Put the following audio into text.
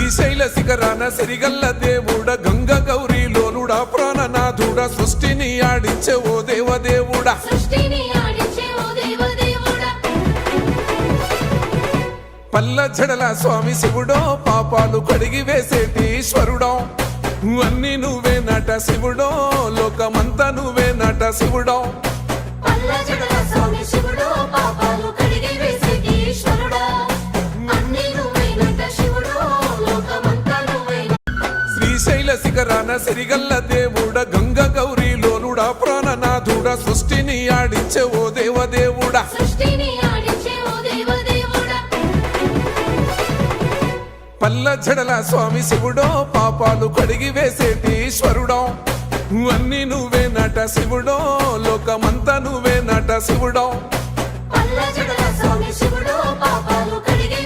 శ్రీశైల శిఖరాన సిరిగల్ల దేవుడ గంగ గౌరీ లోలుడా ప్రాణనాథుడ సృష్టిని ఆడించే ఓ దేవదేవుడా పల్ల జడల స్వామి శివుడో పాపాలు కడిగి వేసేటి ఈశ్వరుడో అన్ని నువ్వే నట శివుడో లోకమంతా నువ్వే నట శివుడో శ్రీశైల శిఖరాన సిరిగల్ల దేవుడ గంగ గౌరీ లోలుడా ప్రాణనాథుడ సృష్టిని ఆడించే ఓ దేవదేవుడా పల్ల జడల స్వామి శివుడో పాపాలు కడిగి వేసేటి ఈశ్వరుడో అన్ని నువ్వే నట శివుడో లోకమంతా నువ్వే నట శివుడో పల్ల జడల స్వామి శివుడో పాపాలు కడిగి